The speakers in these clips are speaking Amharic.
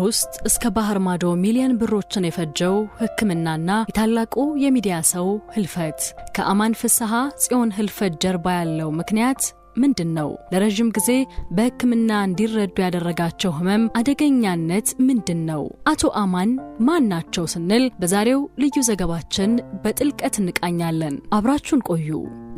ውስጥ እስከ ባህር ማዶ ሚሊዮን ብሮችን የፈጀው ህክምናና የታላቁ የሚዲያ ሰው ህልፈት ከአማን ፍስሐ ጽዮን ህልፈት ጀርባ ያለው ምክንያት ምንድነው? ለረጅም ጊዜ በህክምና እንዲረዱ ያደረጋቸው ህመም አደገኛነት ምንድነው? አቶ አማን ማን ናቸው ስንል በዛሬው ልዩ ዘገባችን በጥልቀት እንቃኛለን። አብራችሁን ቆዩ።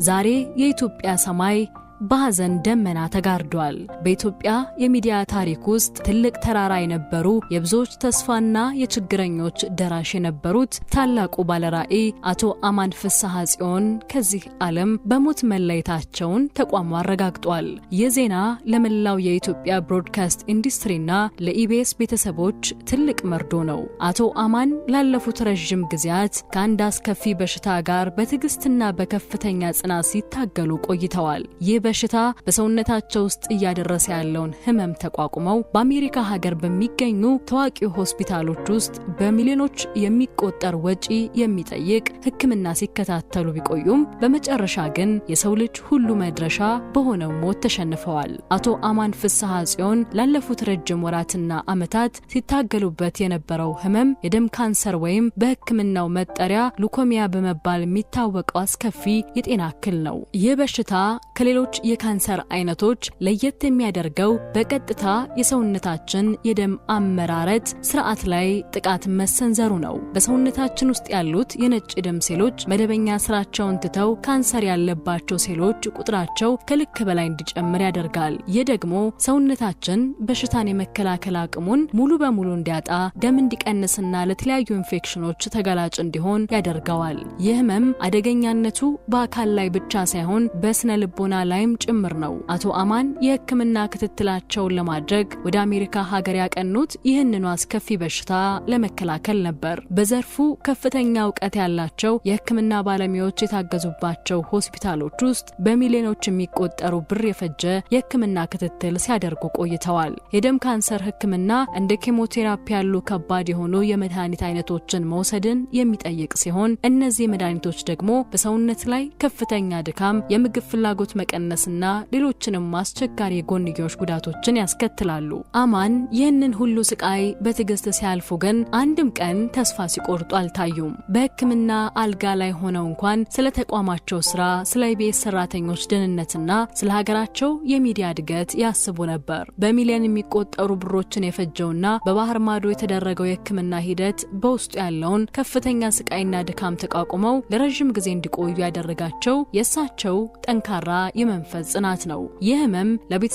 ዛሬ የኢትዮጵያ ሰማይ በሐዘን ደመና ተጋርዷል። በኢትዮጵያ የሚዲያ ታሪክ ውስጥ ትልቅ ተራራ የነበሩ የብዙዎች ተስፋና የችግረኞች ደራሽ የነበሩት ታላቁ ባለራዕይ አቶ አማን ፍስሐ ጽዮን ከዚህ ዓለም በሞት መለየታቸውን ተቋሙ አረጋግጧል። የዜና ለመላው የኢትዮጵያ ብሮድካስት ኢንዱስትሪና ለኢቢኤስ ቤተሰቦች ትልቅ መርዶ ነው። አቶ አማን ላለፉት ረጅም ጊዜያት ከአንድ አስከፊ በሽታ ጋር በትዕግስትና በከፍተኛ ጽናት ሲታገሉ ቆይተዋል። በሽታ በሰውነታቸው ውስጥ እያደረሰ ያለውን ህመም ተቋቁመው በአሜሪካ ሀገር በሚገኙ ታዋቂ ሆስፒታሎች ውስጥ በሚሊዮኖች የሚቆጠር ወጪ የሚጠይቅ ህክምና ሲከታተሉ ቢቆዩም በመጨረሻ ግን የሰው ልጅ ሁሉ መድረሻ በሆነው ሞት ተሸንፈዋል። አቶ አማን ፍስሐ ጽዮን ላለፉት ረጅም ወራትና ዓመታት ሲታገሉበት የነበረው ህመም የደም ካንሰር ወይም በህክምናው መጠሪያ ሉኮሚያ በመባል የሚታወቀው አስከፊ የጤና እክል ነው። ይህ በሽታ ከሌሎች የካንሰር አይነቶች ለየት የሚያደርገው በቀጥታ የሰውነታችን የደም አመራረት ስርዓት ላይ ጥቃት መሰንዘሩ ነው። በሰውነታችን ውስጥ ያሉት የነጭ ደም ሴሎች መደበኛ ስራቸውን ትተው ካንሰር ያለባቸው ሴሎች ቁጥራቸው ከልክ በላይ እንዲጨምር ያደርጋል። ይህ ደግሞ ሰውነታችን በሽታን የመከላከል አቅሙን ሙሉ በሙሉ እንዲያጣ፣ ደም እንዲቀንስና ለተለያዩ ኢንፌክሽኖች ተጋላጭ እንዲሆን ያደርገዋል። ይህ ህመም አደገኛነቱ በአካል ላይ ብቻ ሳይሆን በስነ ልቦና ላይም ጭምር ነው። አቶ አማን የህክምና ክትትላቸውን ለማድረግ ወደ አሜሪካ ሀገር ያቀኑት ይህንኑ አስከፊ በሽታ ለመከላከል ነበር። በዘርፉ ከፍተኛ ዕውቀት ያላቸው የህክምና ባለሙያዎች የታገዙባቸው ሆስፒታሎች ውስጥ በሚሊዮኖች የሚቆጠሩ ብር የፈጀ የህክምና ክትትል ሲያደርጉ ቆይተዋል። የደም ካንሰር ህክምና እንደ ኬሞቴራፒ ያሉ ከባድ የሆኑ የመድኃኒት አይነቶችን መውሰድን የሚጠይቅ ሲሆን እነዚህ መድኃኒቶች ደግሞ በሰውነት ላይ ከፍተኛ ድካም፣ የምግብ ፍላጎት መቀነስና ሌሎችንም አስቸጋሪ የጎንዮሽ ጉዳቶችን ያስከትላሉ። አማን ይህንን ሁሉ ስቃይ በትዕግስት ሲያልፉ ግን አንድም ቀን ተስፋ ሲቆርጡ አልታዩም። በህክምና አልጋ ላይ ሆነው እንኳን ስለ ተቋማቸው ስራ፣ ስለ ኢቢኤስ ሰራተኞች ደህንነትና ስለ ሀገራቸው የሚዲያ እድገት ያስቡ ነበር። በሚሊዮን የሚቆጠሩ ብሮችን የፈጀውና በባህር ማዶ የተደረገው የህክምና ሂደት በውስጡ ያለውን ከፍተኛ ስቃይና ድካም ተቋቁመው ለረጅም ጊዜ እንዲቆዩ ያደረጋቸው የእሳቸው ጠንካራ የመንፈስ ጽናት ነው። ይህ ህመም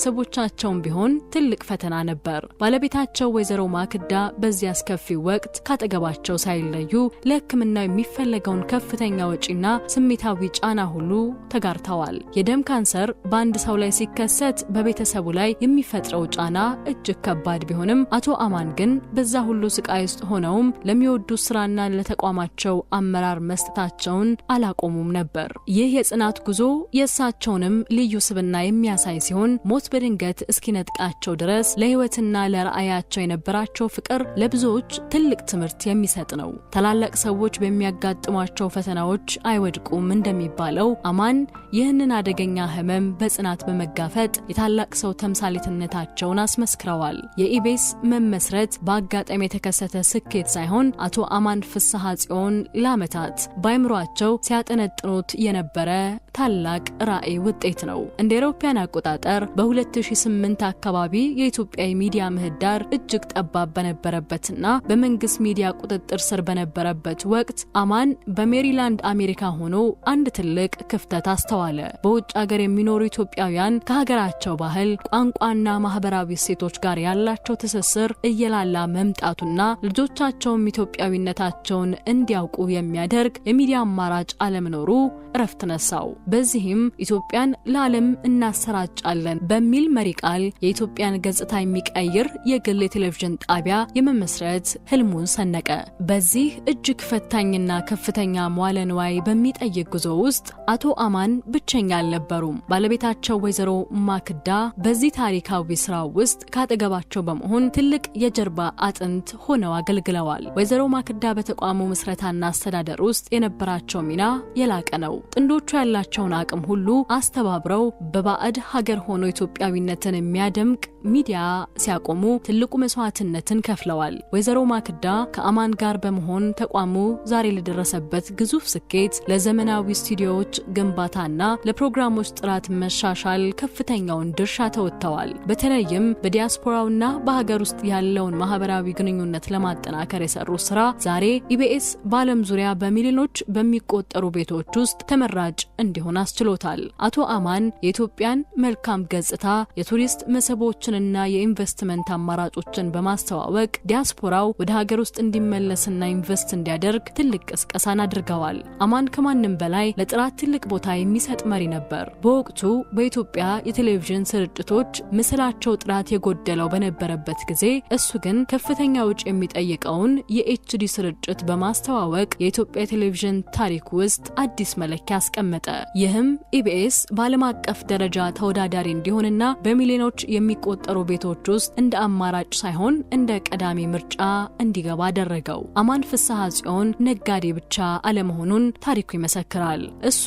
ለቤተሰቦቻቸውም ቢሆን ትልቅ ፈተና ነበር። ባለቤታቸው ወይዘሮ ማክዳ በዚህ አስከፊ ወቅት ካጠገባቸው ሳይለዩ ለህክምናው የሚፈለገውን ከፍተኛ ወጪና ስሜታዊ ጫና ሁሉ ተጋርተዋል። የደም ካንሰር በአንድ ሰው ላይ ሲከሰት በቤተሰቡ ላይ የሚፈጥረው ጫና እጅግ ከባድ ቢሆንም አቶ አማን ግን በዛ ሁሉ ስቃይ ውስጥ ሆነውም ለሚወዱት ስራና ለተቋማቸው አመራር መስጠታቸውን አላቆሙም ነበር። ይህ የጽናት ጉዞ የእሳቸውንም ልዩ ስብና የሚያሳይ ሲሆን ሞት በድንገት እስኪነጥቃቸው ድረስ ለህይወትና ለራዕያቸው የነበራቸው ፍቅር ለብዙዎች ትልቅ ትምህርት የሚሰጥ ነው። ታላላቅ ሰዎች በሚያጋጥሟቸው ፈተናዎች አይወድቁም እንደሚባለው አማን ይህንን አደገኛ ህመም በጽናት በመጋፈጥ የታላቅ ሰው ተምሳሌትነታቸውን አስመስክረዋል። የኢቢኤስ መመስረት በአጋጣሚ የተከሰተ ስኬት ሳይሆን አቶ አማን ፍስሐ ጽዮን ለዓመታት በአእምሯቸው ሲያጠነጥኑት የነበረ ታላቅ ራዕይ ውጤት ነው። እንደ አውሮፓውያን አቆጣጠር በ2008 አካባቢ የኢትዮጵያ ሚዲያ ምህዳር እጅግ ጠባብ በነበረበትና በመንግስት ሚዲያ ቁጥጥር ስር በነበረበት ወቅት አማን በሜሪላንድ አሜሪካ ሆኖ አንድ ትልቅ ክፍተት አስተዋለ። በውጭ ሀገር የሚኖሩ ኢትዮጵያውያን ከሀገራቸው ባህል፣ ቋንቋና ማህበራዊ እሴቶች ጋር ያላቸው ትስስር እየላላ መምጣቱና ልጆቻቸውም ኢትዮጵያዊነታቸውን እንዲያውቁ የሚያደርግ የሚዲያ አማራጭ አለመኖሩ እረፍት ነሳው። በዚህም ኢትዮጵያን ለዓለም እናሰራጫለን በሚል መሪ ቃል የኢትዮጵያን ገጽታ የሚቀይር የግል ቴሌቪዥን ጣቢያ የመመስረት ህልሙን ሰነቀ። በዚህ እጅግ ፈታኝና ከፍተኛ መዋለ ንዋይ በሚጠይቅ ጉዞ ውስጥ አቶ አማን ብቸኛ አልነበሩም። ባለቤታቸው ወይዘሮ ማክዳ በዚህ ታሪካዊ ስራ ውስጥ ካጠገባቸው በመሆን ትልቅ የጀርባ አጥንት ሆነው አገልግለዋል። ወይዘሮ ማክዳ በተቋሙ መስረታና አስተዳደር ውስጥ የነበራቸው ሚና የላቀ ነው። ጥንዶቹ ያላቸውን አቅም ሁሉ አስተባብረው ተባብረው በባዕድ ሀገር ሆኖ ኢትዮጵያዊነትን የሚያደምቅ ሚዲያ ሲያቆሙ ትልቁ መስዋዕትነትን ከፍለዋል። ወይዘሮ ማክዳ ከአማን ጋር በመሆን ተቋሙ ዛሬ ለደረሰበት ግዙፍ ስኬት ለዘመናዊ ስቱዲዮዎች ግንባታና ለፕሮግራሞች ጥራት መሻሻል ከፍተኛውን ድርሻ ተወጥተዋል። በተለይም በዲያስፖራውና በሀገር ውስጥ ያለውን ማህበራዊ ግንኙነት ለማጠናከር የሰሩት ስራ ዛሬ ኢቢኤስ በዓለም ዙሪያ በሚሊዮኖች በሚቆጠሩ ቤቶች ውስጥ ተመራጭ እንዲሆን አስችሎታል። አቶ አማን የኢትዮጵያን መልካም ገጽታ፣ የቱሪስት መስህቦችንና የኢንቨስትመንት አማራጮችን በማስተዋወቅ ዲያስፖራው ወደ ሀገር ውስጥ እንዲመለስና ኢንቨስት እንዲያደርግ ትልቅ ቅስቀሳን አድርገዋል። አማን ከማንም በላይ ለጥራት ትልቅ ቦታ የሚሰጥ መሪ ነበር። በወቅቱ በኢትዮጵያ የቴሌቪዥን ስርጭቶች ምስላቸው ጥራት የጎደለው በነበረበት ጊዜ እሱ ግን ከፍተኛ ወጪ የሚጠይቀውን የኤችዲ ስርጭት በማስተዋወቅ የኢትዮጵያ ቴሌቪዥን ታሪክ ውስጥ አዲስ መለኪያ አስቀመጠ። ይህም ኢቢኤስ በዓለም አቀፍ ደረጃ ተወዳዳሪ እንዲሆንና በሚሊዮኖች የሚቆጠሩ ቤቶች ውስጥ እንደ አማራጭ ሳይሆን እንደ ቀዳሚ ምርጫ እንዲገባ አደረገው። አማን ፍስሐ ጽዮን ነጋዴ ብቻ አለመሆኑን ታሪኩ ይመሰክራል። እሱ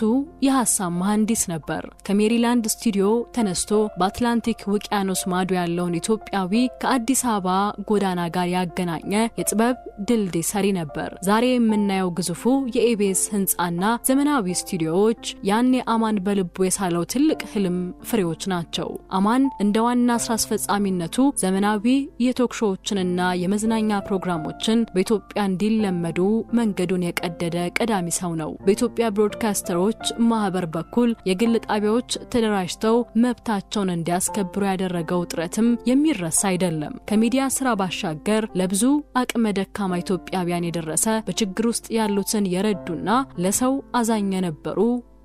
የሐሳብ መሐንዲስ ነበር። ከሜሪላንድ ስቱዲዮ ተነስቶ በአትላንቲክ ውቅያኖስ ማዶ ያለውን ኢትዮጵያዊ ከአዲስ አበባ ጎዳና ጋር ያገናኘ የጥበብ ድልድይ ሰሪ ነበር። ዛሬ የምናየው ግዙፉ የኢቢኤስ ህንጻና ዘመናዊ ስቱዲዮዎች ያኔ አማን በልቡ የሳለው ትልቅ ህልም ፍሬዎች ናቸው። አማን እንደ ዋና ስራ አስፈጻሚነቱ ዘመናዊ የቶክ ሾዎችንና የመዝናኛ ፕሮግራሞችን በኢትዮጵያ እንዲለመዱ መንገዱን የቀደደ ቀዳሚ ሰው ነው። በኢትዮጵያ ብሮድካስተሮች ማህበር በኩል የግል ጣቢያዎች ተደራጅተው መብታቸውን እንዲያስከብሩ ያደረገው ጥረትም የሚረሳ አይደለም። ከሚዲያ ስራ ባሻገር ለብዙ አቅመ ደካማ ኢትዮጵያውያን የደረሰ በችግር ውስጥ ያሉትን የረዱና ለሰው አዛኝ የነበሩ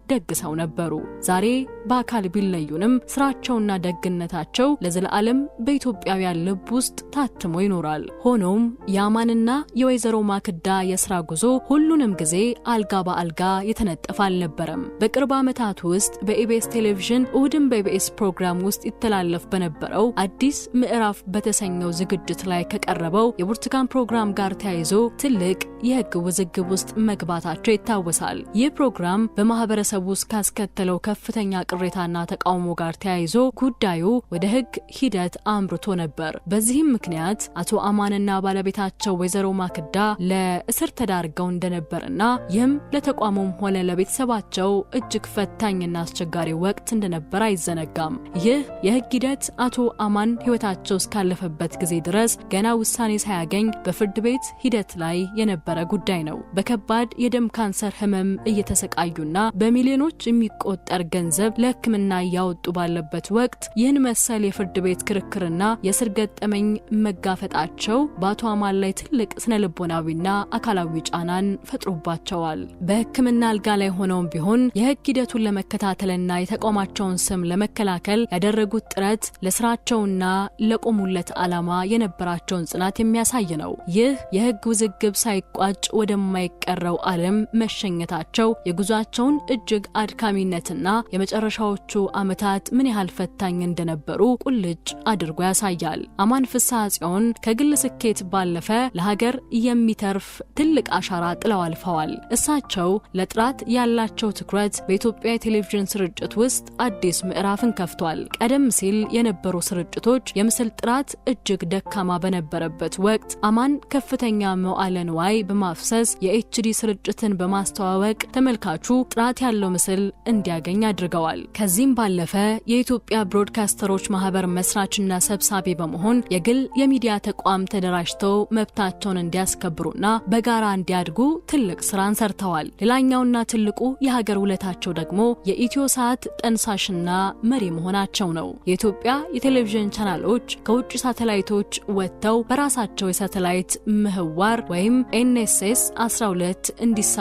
ደግ ሰው ነበሩ። ዛሬ በአካል ቢለዩንም ስራቸውና ደግነታቸው ለዘላለም በኢትዮጵያውያን ልብ ውስጥ ታትሞ ይኖራል። ሆኖም የአማንና የወይዘሮ ማክዳ የስራ ጉዞ ሁሉንም ጊዜ አልጋ በአልጋ የተነጠፈ አልነበረም። በቅርብ ዓመታት ውስጥ በኢቢኤስ ቴሌቪዥን እሁድን በኢቢኤስ ፕሮግራም ውስጥ ይተላለፍ በነበረው አዲስ ምዕራፍ በተሰኘው ዝግጅት ላይ ከቀረበው የብርቱካን ፕሮግራም ጋር ተያይዞ ትልቅ የህግ ውዝግብ ውስጥ መግባታቸው ይታወሳል። ይህ ፕሮግራም በማህበረሰቡ ውስጥ ካስከተለው ከፍተኛ ቅሬታና ተቃውሞ ጋር ተያይዞ ጉዳዩ ወደ ህግ ሂደት አምርቶ ነበር። በዚህም ምክንያት አቶ አማንና ባለቤታቸው ወይዘሮ ማክዳ ለእስር ተዳርገው እንደነበርና ይህም ለተቋሙም ሆነ ለቤተሰባቸው እጅግ ፈታኝና አስቸጋሪ ወቅት እንደነበር አይዘነጋም። ይህ የህግ ሂደት አቶ አማን ህይወታቸው እስካለፈበት ጊዜ ድረስ ገና ውሳኔ ሳያገኝ በፍርድ ቤት ሂደት ላይ የነበረ ጉዳይ ነው። በከባድ የደም ካንሰር ህመም እየተሰቃዩና በሚሊዮኖች የሚቆጠር ገንዘብ ለሕክምና ያወጡ ባለበት ወቅት ይህን መሰል የፍርድ ቤት ክርክርና የስር ገጠመኝ መጋፈጣቸው በአቶ አማን ላይ ትልቅ ስነልቦናዊና አካላዊ ጫናን ፈጥሮባቸዋል። በሕክምና አልጋ ላይ ሆነውም ቢሆን የህግ ሂደቱን ለመከታተልና የተቋማቸውን ስም ለመከላከል ያደረጉት ጥረት ለስራቸውና ለቆሙለት ዓላማ የነበራቸውን ጽናት የሚያሳይ ነው። ይህ የህግ ውዝግብ ሳይቋጭ ወደማይቀረው ዓለም መሸኘታቸው የጉዟቸውን እጅግ አድካሚነትና የመጨረሻዎቹ ዓመታት ምን ያህል ፈታኝ እንደነበሩ ቁልጭ አድርጎ ያሳያል። አማን ፍስሐ ጽዮን ከግል ስኬት ባለፈ ለሀገር የሚተርፍ ትልቅ አሻራ ጥለው አልፈዋል። እሳቸው ለጥራት ያላቸው ትኩረት በኢትዮጵያ የቴሌቪዥን ስርጭት ውስጥ አዲስ ምዕራፍን ከፍቷል። ቀደም ሲል የነበሩ ስርጭቶች የምስል ጥራት እጅግ ደካማ በነበረበት ወቅት አማን ከፍተኛ መዋዕለ ንዋይ በማፍሰስ የኤችዲ ስርጭትን በማስተዋወቅ ተመልካቹ ጥራት ያለው ምስል እንዲያገኝ አድርገዋል። ከዚህም ባለፈ የኢትዮጵያ ብሮድካስተሮች ማህበር መስራችና ሰብሳቢ በመሆን የግል የሚዲያ ተቋም ተደራጅተው መብታቸውን እንዲያስከብሩና በጋራ እንዲያድጉ ትልቅ ስራን ሰርተዋል። ሌላኛውና ትልቁ የሀገር ውለታቸው ደግሞ የኢትዮሳት ጠንሳሽና መሪ መሆናቸው ነው። የኢትዮጵያ የቴሌቪዥን ቻናሎች ከውጭ ሳተላይቶች ወጥተው በራሳቸው የሳተላይት ምህዋር ወይም ኤንኤስኤስ 12 እንዲሰባሰቡ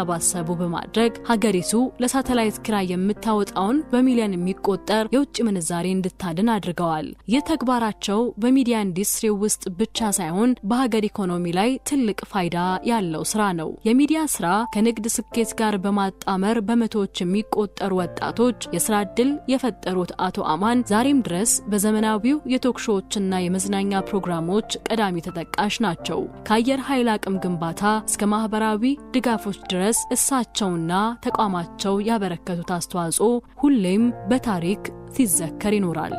በማድረግ ሀገሪቱ ለሳተላይት ኪራይ የምታወጣውን በሚሊዮን የሚቆጠር የውጭ ምንዛሬ እንድታድን አድርገዋል። ይህ ተግባራቸው በሚዲያ ኢንዱስትሪ ውስጥ ብቻ ሳይሆን በሀገር ኢኮኖሚ ላይ ትልቅ ፋይዳ ያለው ስራ ነው። የሚዲያ ስራ ከንግድ ስኬት ጋር በማጣመር በመቶዎች የሚቆጠሩ ወጣቶች የስራ ዕድል የፈጠሩት አቶ አማን ዛሬም ድረስ በዘመናዊው የቶክ ሾዎችና የመዝናኛ ፕሮግራሞች ቀዳሚ ተጠቃሽ ናቸው። ከአየር ኃይል አቅም ግንባታ እስከ ማህበራዊ ድጋፎች ድረስ እሳቸውና ተቋማቸው ያበረከቱት አስተዋጽኦ ሁሌም በታሪክ ሲዘከር ይኖራል።